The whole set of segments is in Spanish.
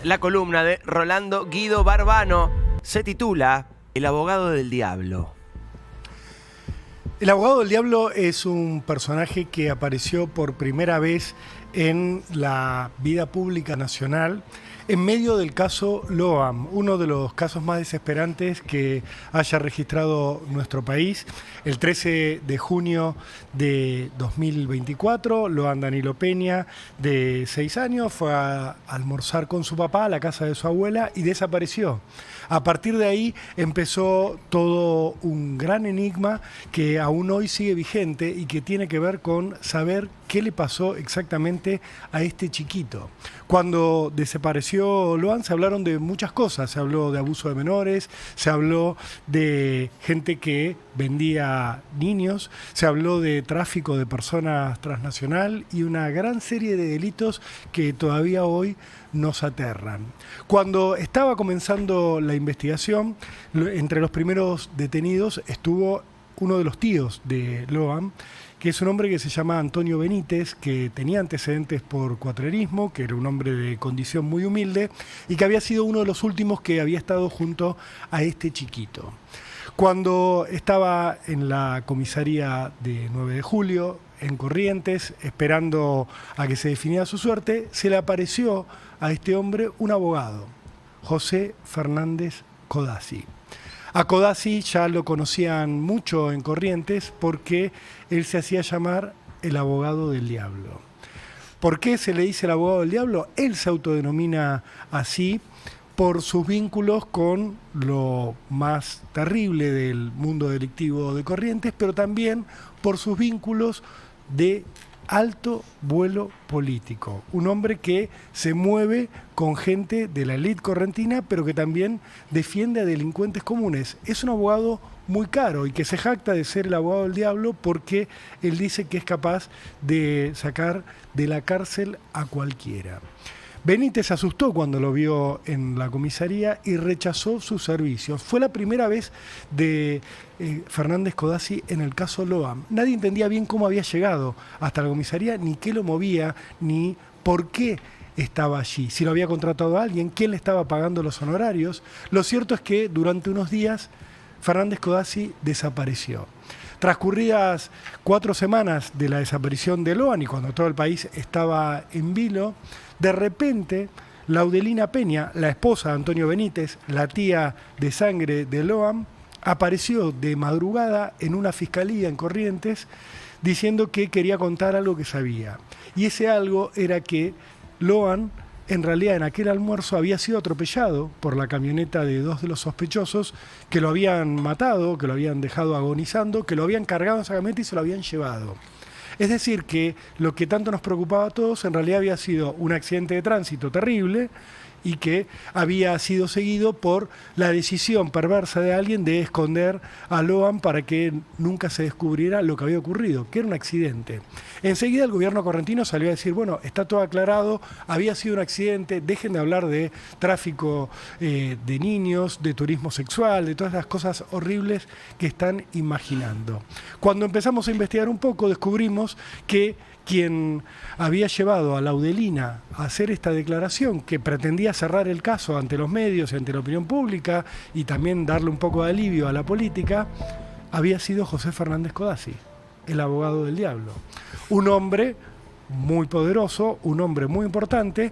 La columna de Rolando Guido Barbano se titula El abogado del diablo. El abogado del diablo es un personaje que apareció por primera vez en la vida pública nacional en medio del caso Loam, uno de los casos más desesperantes que haya registrado nuestro país. El 13 de junio de 2024, Loam Danilo Peña, de 6 años, fue a almorzar con su papá a la casa de su abuela y desapareció. A partir de ahí empezó todo un gran enigma que aún hoy sigue vigente y que tiene que ver con saber qué le pasó exactamente a este chiquito. Cuando desapareció Loam se hablaron de muchas cosas, se habló de abuso de menores, se habló de gente que vendía niños, se habló de tráfico de personas transnacional y una gran serie de delitos que todavía hoy nos aterran. Cuando estaba comenzando la investigación, entre los primeros detenidos estuvo uno de los tíos de Loam, que es un hombre que se llama Antonio Benítez, que tenía antecedentes por cuatrerismo, que era un hombre de condición muy humilde y que había sido uno de los últimos que había estado junto a este chiquito. Cuando estaba en la comisaría de 9 de julio, en Corrientes, esperando a que se definiera su suerte, se le apareció a este hombre un abogado, José Fernández Codazzi. A Codazzi ya lo conocían mucho en Corrientes porque él se hacía llamar el abogado del diablo. ¿Por qué se le dice el abogado del diablo? Él se autodenomina así por sus vínculos con lo más terrible del mundo delictivo de Corrientes, pero también por sus vínculos de alto vuelo político. Un hombre que se mueve con gente de la élite correntina, pero que también defiende a delincuentes comunes. Es un abogado muy caro y que se jacta de ser el abogado del diablo porque él dice que es capaz de sacar de la cárcel a cualquiera. Benítez se asustó cuando lo vio en la comisaría y rechazó sus servicios. Fue la primera vez de Fernández Codazzi en el caso Loam. Nadie entendía bien cómo había llegado hasta la comisaría, ni qué lo movía, ni por qué estaba allí. Si lo había contratado a alguien, quién le estaba pagando los honorarios. Lo cierto es que durante unos días Fernández Codazzi desapareció. Transcurridas 4 semanas de la desaparición de Loam y cuando todo el país estaba en vilo, de repente Laudelina Peña, la esposa de Antonio Benítez, la tía de sangre de Loam, apareció de madrugada en una fiscalía en Corrientes diciendo que quería contar algo que sabía. Y ese algo era que Loam, en realidad en aquel almuerzo, había sido atropellado por la camioneta de 2 de los sospechosos que lo habían matado, que lo habían dejado agonizando, que lo habían cargado en esa camioneta y se lo habían llevado. Es decir, que lo que tanto nos preocupaba a todos en realidad había sido un accidente de tránsito terrible y que había sido seguido por la decisión perversa de alguien de esconder a Loam para que nunca se descubriera lo que había ocurrido, que era un accidente. Enseguida el gobierno correntino salió a decir, bueno, está todo aclarado, había sido un accidente, dejen de hablar de tráfico de niños, de turismo sexual, de todas las cosas horribles que están imaginando. Cuando empezamos a investigar un poco, descubrimos que quien había llevado a Laudelina a hacer esta declaración, que pretendía cerrar el caso ante los medios y ante la opinión pública y también darle un poco de alivio a la política, había sido José Fernández Codazzi, el abogado del diablo. Un hombre muy poderoso, un hombre muy importante,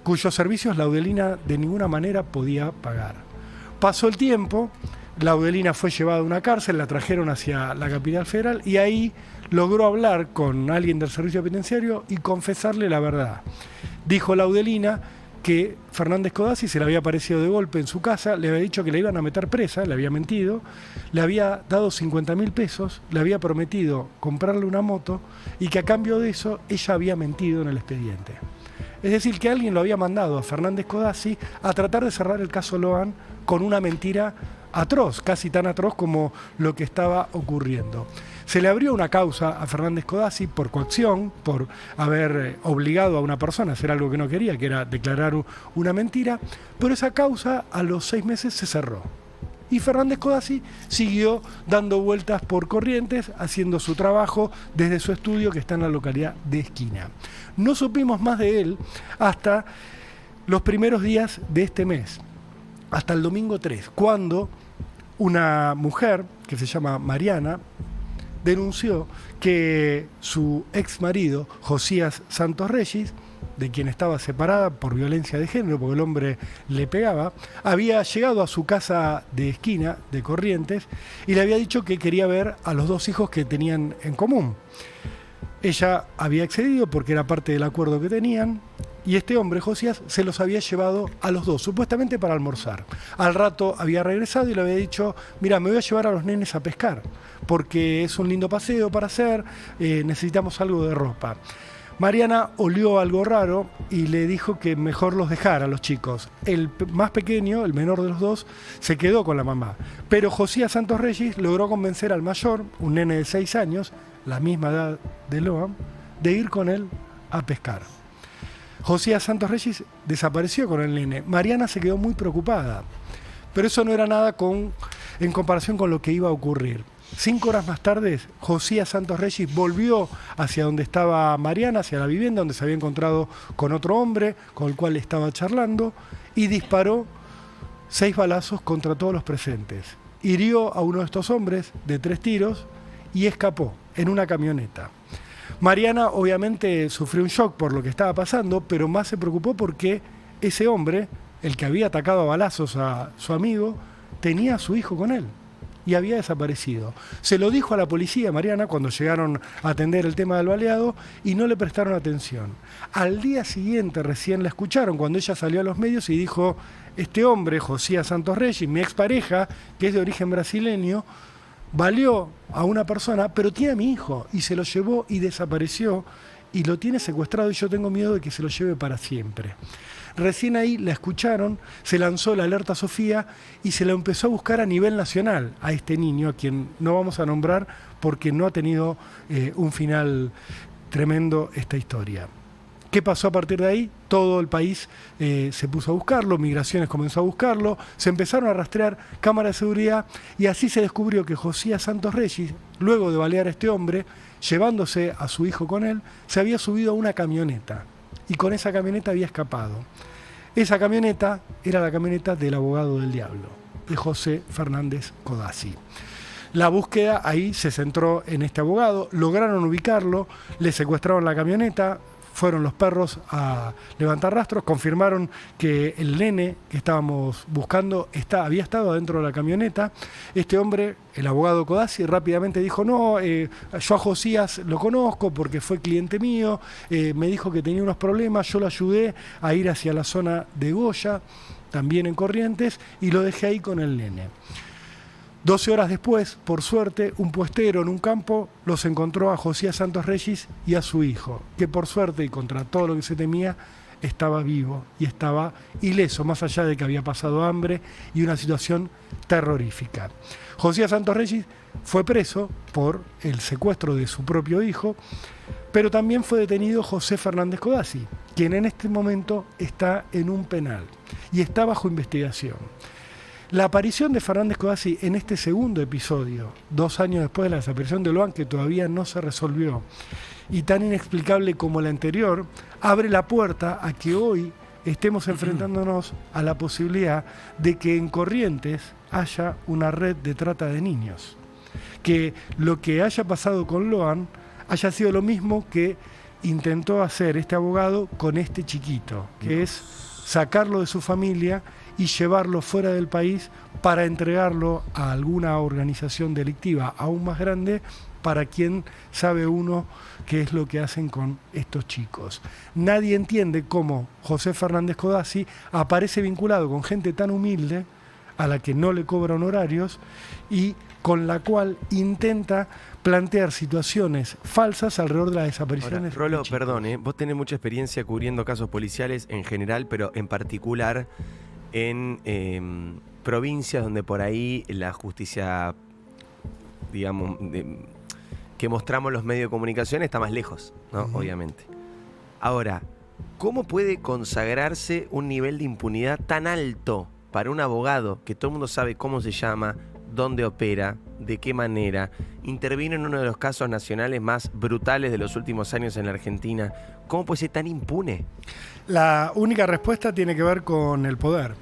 cuyos servicios Laudelina de ninguna manera podía pagar. Pasó el tiempo, Laudelina fue llevada a una cárcel, la trajeron hacia la capital federal y ahí logró hablar con alguien del servicio penitenciario y confesarle la verdad. Dijo Laudelina que Fernández Codazzi se le había aparecido de golpe en su casa, le había dicho que le iban a meter presa, le había mentido, le había dado 50.000 pesos, le había prometido comprarle una moto y que a cambio de eso ella había mentido en el expediente. Es decir, que alguien lo había mandado a Fernández Codazzi a tratar de cerrar el caso Loam con una mentira atroz, casi tan atroz como lo que estaba ocurriendo. Se le abrió una causa a Fernández Codazzi por coacción, por haber obligado a una persona a hacer algo que no quería, que era declarar una mentira, pero esa causa a los 6 meses se cerró. Y Fernández Codazzi siguió dando vueltas por Corrientes, haciendo su trabajo desde su estudio que está en la localidad de Esquina. No supimos más de él hasta los primeros días de este mes, hasta el domingo 3, cuando una mujer que se llama Mariana denunció que su ex marido, Josías Santos Reyes, de quien estaba separada por violencia de género, porque el hombre le pegaba, había llegado a su casa de esquina, de Corrientes, y le había dicho que quería ver a los 2 hijos que tenían en común. Ella había accedido porque era parte del acuerdo que tenían, y este hombre, Josías, se los había llevado a los 2, supuestamente para almorzar. Al rato había regresado y le había dicho: mira, me voy a llevar a los nenes a pescar, porque es un lindo paseo para hacer, necesitamos algo de ropa. Mariana olió algo raro y le dijo que mejor los dejara a los chicos. El más pequeño, el menor de los 2, se quedó con la mamá. Pero Josías Santos Reyes logró convencer al mayor, un nene de 6 años, la misma edad de Loan, de ir con él a pescar. Josías Santos Reyes desapareció con el nene. Mariana se quedó muy preocupada, pero eso no era nada en comparación con lo que iba a ocurrir. 5 horas más tarde, Josías Santos Reyes volvió hacia donde estaba Mariana, hacia la vivienda donde se había encontrado con otro hombre con el cual estaba charlando, y disparó 6 balazos contra todos los presentes. Hirió a uno de estos hombres de 3 tiros y escapó en una camioneta. Mariana obviamente sufrió un shock por lo que estaba pasando, pero más se preocupó porque ese hombre, el que había atacado a balazos a su amigo, tenía a su hijo con él y había desaparecido. Se lo dijo a la policía, Mariana, cuando llegaron a atender el tema del baleado, y no le prestaron atención. Al día siguiente recién la escucharon cuando ella salió a los medios y dijo: este hombre, Josías Santos Reyes, mi expareja, que es de origen brasileño, valió a una persona, pero tiene a mi hijo, y se lo llevó y desapareció, y lo tiene secuestrado, y yo tengo miedo de que se lo lleve para siempre. Recién ahí la escucharon, se lanzó la alerta Sofía y se lo empezó a buscar a nivel nacional a este niño, a quien no vamos a nombrar porque no ha tenido un final tremendo esta historia. ¿Qué pasó a partir de ahí? Todo el país se puso a buscarlo, Migraciones comenzó a buscarlo, se empezaron a rastrear cámaras de seguridad y así se descubrió que Josías Santos Reyes, luego de balear a este hombre, llevándose a su hijo con él, se había subido a una camioneta y con esa camioneta había escapado. Esa camioneta era la camioneta del abogado del diablo, de José Fernández Codazzi. La búsqueda ahí se centró en este abogado, lograron ubicarlo, le secuestraron la camioneta, fueron los perros a levantar rastros, confirmaron que el nene que estábamos buscando había estado adentro de la camioneta. Este hombre, el abogado Codazzi, rápidamente dijo: no, yo a Josías lo conozco porque fue cliente mío, me dijo que tenía unos problemas, yo lo ayudé a ir hacia la zona de Goya, también en Corrientes, y lo dejé ahí con el nene. 12 horas después, por suerte, un puestero en un campo los encontró a Josías Santos Reyes y a su hijo, que por suerte y contra todo lo que se temía, estaba vivo y estaba ileso, más allá de que había pasado hambre y una situación terrorífica. Josías Santos Reyes fue preso por el secuestro de su propio hijo, pero también fue detenido José Fernández Codazzi, quien en este momento está en un penal y está bajo investigación. La aparición de Fernández Codazzi en este segundo episodio, 2 años después de la desaparición de Loan, que todavía no se resolvió, y tan inexplicable como la anterior, abre la puerta a que hoy estemos enfrentándonos a la posibilidad de que en Corrientes haya una red de trata de niños. Que lo que haya pasado con Loan haya sido lo mismo que intentó hacer este abogado con este chiquito, que es sacarlo de su familia y llevarlo fuera del país para entregarlo a alguna organización delictiva aún más grande, para quien sabe uno qué es lo que hacen con estos chicos. Nadie entiende cómo José Fernández Codazzi aparece vinculado con gente tan humilde, a la que no le cobra honorarios, y con la cual intenta plantear situaciones falsas alrededor de las desapariciones. Ahora, Rolo, perdón, vos tenés mucha experiencia cubriendo casos policiales en general, pero en particular en provincias donde por ahí la justicia, digamos, que mostramos los medios de comunicación está más lejos, ¿no? Obviamente. Ahora, ¿cómo puede consagrarse un nivel de impunidad tan alto para un abogado que todo el mundo sabe cómo se llama, dónde opera, de qué manera, intervino en uno de los casos nacionales más brutales de los últimos años en la Argentina, ¿cómo puede ser tan impune? La única respuesta tiene que ver con el poder.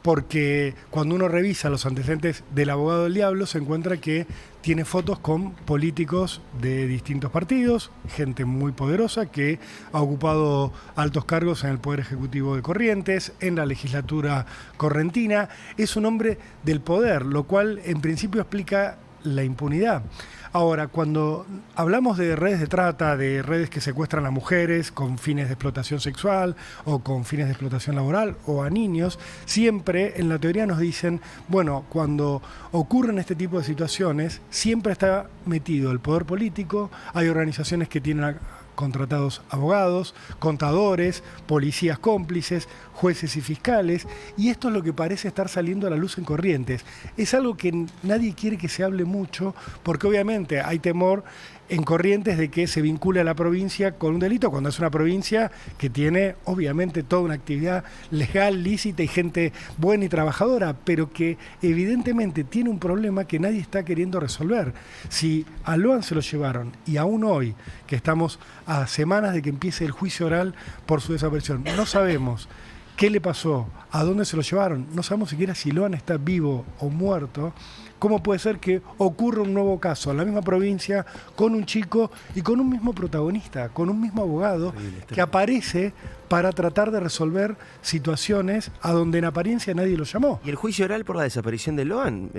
Porque cuando uno revisa los antecedentes del abogado del diablo, se encuentra que tiene fotos con políticos de distintos partidos, gente muy poderosa que ha ocupado altos cargos en el Poder Ejecutivo de Corrientes, en la legislatura correntina. Es un hombre del poder, lo cual en principio explica la impunidad. Ahora, cuando hablamos de redes de trata, de redes que secuestran a mujeres con fines de explotación sexual o con fines de explotación laboral o a niños, siempre en la teoría nos dicen, bueno, cuando ocurren este tipo de situaciones, siempre está metido el poder político, hay organizaciones que tienen contratados abogados, contadores, policías cómplices, jueces y fiscales, y esto es lo que parece estar saliendo a la luz en Corrientes. Es algo que nadie quiere que se hable mucho, porque obviamente hay temor en Corrientes de que se vincule a la provincia con un delito, cuando es una provincia que tiene obviamente toda una actividad legal, lícita y gente buena y trabajadora, pero que evidentemente tiene un problema que nadie está queriendo resolver. Si a Loan se lo llevaron y aún hoy, que estamos a semanas de que empiece el juicio oral por su desaparición, no sabemos qué le pasó, a dónde se lo llevaron, no sabemos siquiera si Loan está vivo o muerto. ¿Cómo puede ser que ocurra un nuevo caso en la misma provincia con un chico y con un mismo protagonista, con un mismo abogado que aparece para tratar de resolver situaciones a donde en apariencia nadie lo llamó? Y el juicio oral por la desaparición de Loan,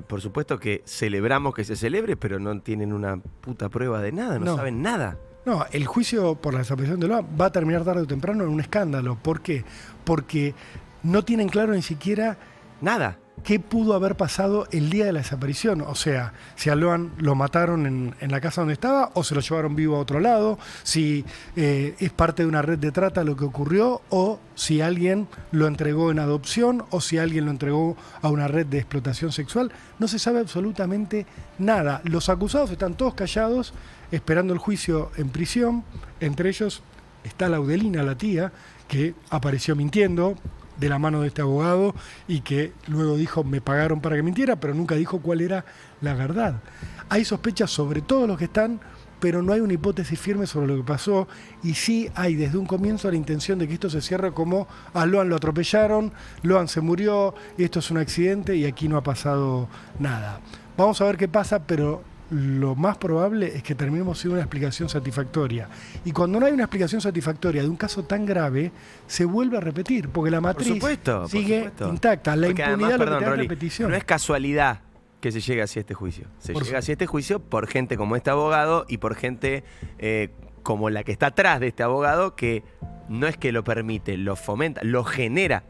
por supuesto que celebramos que se celebre, pero no tienen una puta prueba de nada, no saben nada. No, el juicio por la desaparición de Loan va a terminar tarde o temprano en un escándalo. ¿Por qué? Porque no tienen claro ni siquiera nada. ¿Qué pudo haber pasado el día de la desaparición? O sea, si a Loan lo mataron en la casa donde estaba o se lo llevaron vivo a otro lado, si es parte de una red de trata lo que ocurrió, o si alguien lo entregó en adopción, o si alguien lo entregó a una red de explotación sexual. No se sabe absolutamente nada. Los acusados están todos callados, esperando el juicio en prisión. Entre ellos está Laudelina, la tía, que apareció mintiendo de la mano de este abogado y que luego dijo me pagaron para que mintiera, pero nunca dijo cuál era la verdad. Hay sospechas sobre todos los que están, pero no hay una hipótesis firme sobre lo que pasó, y sí hay desde un comienzo la intención de que esto se cierre como a Loan lo atropellaron, Loan se murió, esto es un accidente y aquí no ha pasado nada. Vamos a ver qué pasa, pero lo más probable es que terminemos sin una explicación satisfactoria. Y cuando no hay una explicación satisfactoria de un caso tan grave, se vuelve a repetir, porque la matriz sigue intacta. La impunidad lo que te da es repetición. No es casualidad que se llegue hacia este juicio. Se llega hacia este juicio por gente como este abogado y por gente como la que está atrás de este abogado, que no es que lo permite, lo fomenta, lo genera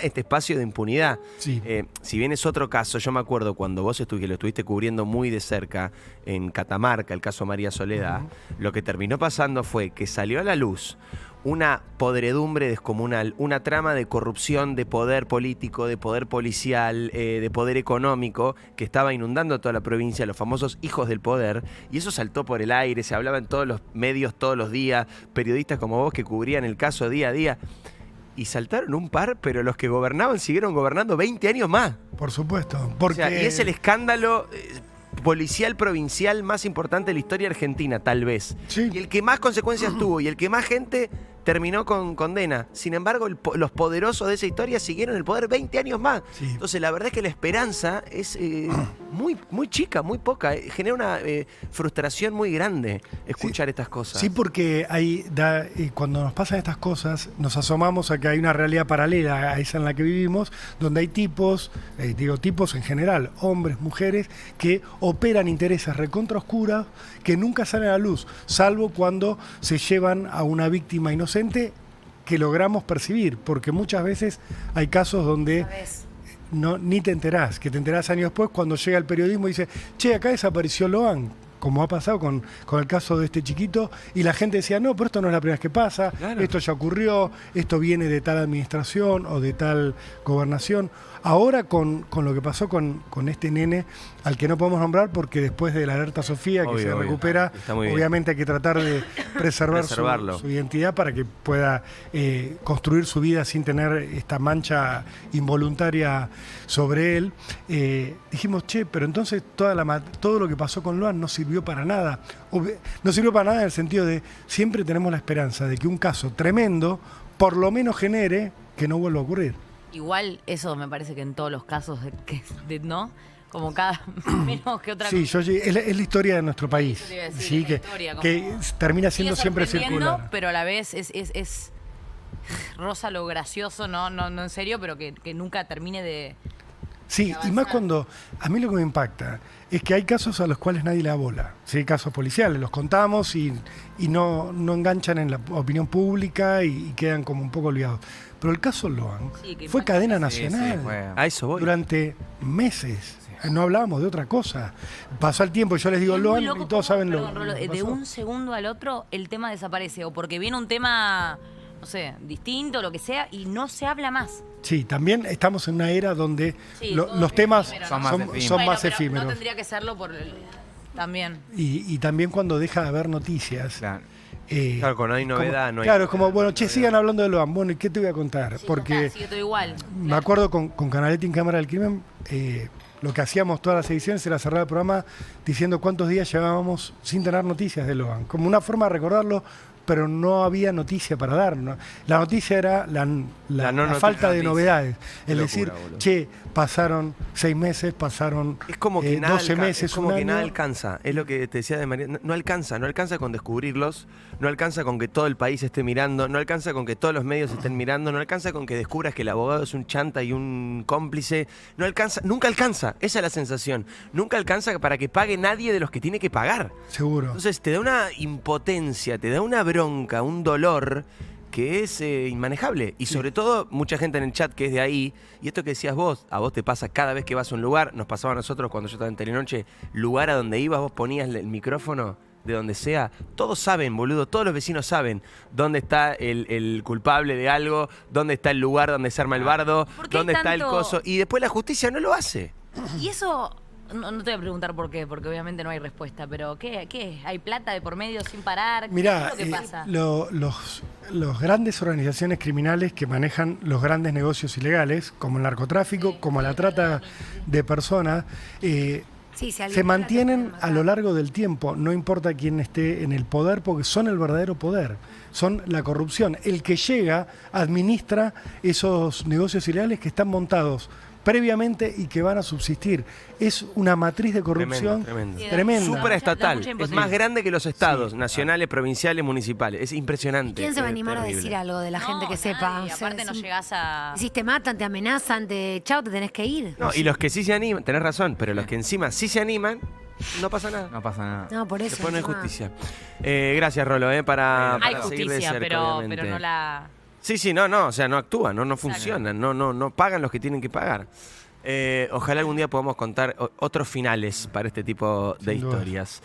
este espacio de impunidad. Sí. Si bien es otro caso, yo me acuerdo cuando vos que lo estuviste cubriendo muy de cerca en Catamarca, el caso María Soledad, lo que terminó pasando fue que salió a la luz una podredumbre descomunal, una trama de corrupción, de poder político, de poder policial, de poder económico, que estaba inundando toda la provincia, los famosos hijos del poder, y eso saltó por el aire, se hablaba en todos los medios todos los días, periodistas como vos que cubrían el caso día a día, y saltaron un par, pero los que gobernaban siguieron gobernando 20 años más. Por supuesto. Porque... O sea, y es el escándalo policial provincial más importante de la historia argentina, tal vez. Sí. Y el que más consecuencias tuvo, y el que más gente terminó con condena. Sin embargo, los poderosos de esa historia siguieron el poder 20 años más. Sí. Entonces, la verdad es que la esperanza es muy chica, muy poca. Genera una frustración muy grande escuchar estas cosas. Sí, porque cuando nos pasan estas cosas, nos asomamos a que hay una realidad paralela a esa en la que vivimos, donde hay tipos en general, hombres, mujeres, que operan intereses recontra oscuras que nunca salen a la luz, salvo cuando se llevan a una víctima inocente que logramos percibir, porque muchas veces hay casos donde ni te enterás, que te enterás años después cuando llega el periodismo y dice, che, acá desapareció Loan. como ha pasado con el caso de este chiquito, y la gente decía, no, pero esto no es la primera vez que pasa, Claro. esto ya ocurrió, esto viene de tal administración o de tal gobernación. Ahora con lo que pasó con este nene, al que no podemos nombrar porque después de la alerta Sofía, que Obvio, se obvio. recupera, Está muy bien. obviamente hay que tratar de Preservarlo. su identidad para que pueda construir su vida sin tener esta mancha involuntaria sobre él. Dijimos, che, pero entonces todo lo que pasó con Loan no sirvió para nada. No sirvió para nada en el sentido de siempre tenemos la esperanza de que un caso tremendo por lo menos genere que no vuelva a ocurrir. Igual eso me parece que en todos los casos ¿no? Como cada menos que otra Sí, cosa. es la historia de nuestro país, Eso te iba a decir, sí, es la historia, que como- termina siendo Sigue siempre sorprendiendo, circular. pero a la vez es rosa lo gracioso, no en serio, pero que nunca termine de... Sí, y avanzar. más cuando a mí lo que me impacta es que hay casos a los cuales nadie le da bola. Sí, hay casos policiales, los contamos y no enganchan en la opinión pública y quedan como un poco olvidados. Pero el caso Loan Sí, que fue impacta. cadena Sí, nacional sí, fue. A eso voy. durante meses. No hablábamos de otra cosa. Pasó el tiempo, yo les digo Es muy Loan loco y todos cómo, saben perdón, lo Rolo, que de pasó. un segundo al otro el tema desaparece, o porque viene un tema, no sé, distinto, lo que sea, y no se habla más. Sí, también estamos en una era donde Sí, todo los es temas efímero, Son ¿no? más son, efímeros. son Bueno, más pero efímeros. No tendría que serlo por también. Y también cuando deja de haber noticias. Claro. Claro, cuando hay novedad, como, no hay... Claro, es como, bueno, che, sigan hablando de Loan. Bueno, ¿y qué te voy a contar? Sí, ya Porque está, sigue todo igual. me acuerdo con Canaletti en Cámara del Crimen, lo que hacíamos todas las ediciones era cerrar el programa diciendo cuántos días llevábamos sin tener noticias de Loan. Como una forma de recordarlo, pero no había noticia para dar, ¿no? La noticia era la no falta de noticia. novedades. Qué Es locura, decir, boludo. che, pasaron 6 meses, pasaron Es como que nada 12 meses, es como un que nada año. alcanza. Es lo que te decía de María. No alcanza con descubrirlos, no alcanza con que todo el país esté mirando, no alcanza con que todos los medios estén mirando, no alcanza con que descubras que el abogado es un chanta y un cómplice. No alcanza, nunca alcanza. Esa es la sensación. Nunca alcanza para que pague nadie de los que tiene que pagar. Seguro. Entonces te da una impotencia, te da una bronca, un dolor que es inmanejable. Y sobre todo, mucha gente en el chat que es de ahí, y esto que decías vos, a vos te pasa cada vez que vas a un lugar, nos pasaba a nosotros cuando yo estaba en Telenoche, lugar a donde ibas, vos ponías el micrófono de donde sea, todos saben, boludo, todos los vecinos saben dónde está el culpable de algo, dónde está el lugar donde se arma el bardo, ¿Por qué hay dónde está el tanto- coso, y después la justicia no lo hace. Y eso, no te voy a preguntar por qué, porque obviamente no hay respuesta, pero ¿qué? ¿Hay plata de por medio sin parar? Mirá, ¿Qué es lo que pasa? los grandes organizaciones criminales que manejan los grandes negocios ilegales, como el narcotráfico, como la trata de personas, Sí, si alguien se plata, mantienen te a pueden lo matar. largo del tiempo, no importa quién esté en el poder, porque son el verdadero poder, son la corrupción. El que llega administra esos negocios ilegales que están montados previamente y que van a subsistir. Es una matriz de corrupción Tremendo. tremenda. Supraestatal. mucha Es impotencia. más grande que los estados, nacionales, provinciales, municipales. Es impresionante. ¿Quién se va a es animar a terrible. decir algo de la gente que No, sepa? nadie, O sea, aparte no es- llegás a... Si te matan, te amenazan, chao, te tenés que ir. No, y los que sí se animan, tenés razón, pero los que encima sí se animan, no pasa nada. No pasa nada. No, por eso. Después no hay encima. justicia. Gracias, Rolo, para Hay seguir de justicia, cerca, obviamente. pero no la... Sí, no, o sea, no actúan, no funcionan, no pagan los que tienen que pagar. Ojalá algún día podamos contar otros finales para este tipo de Sin duda. historias.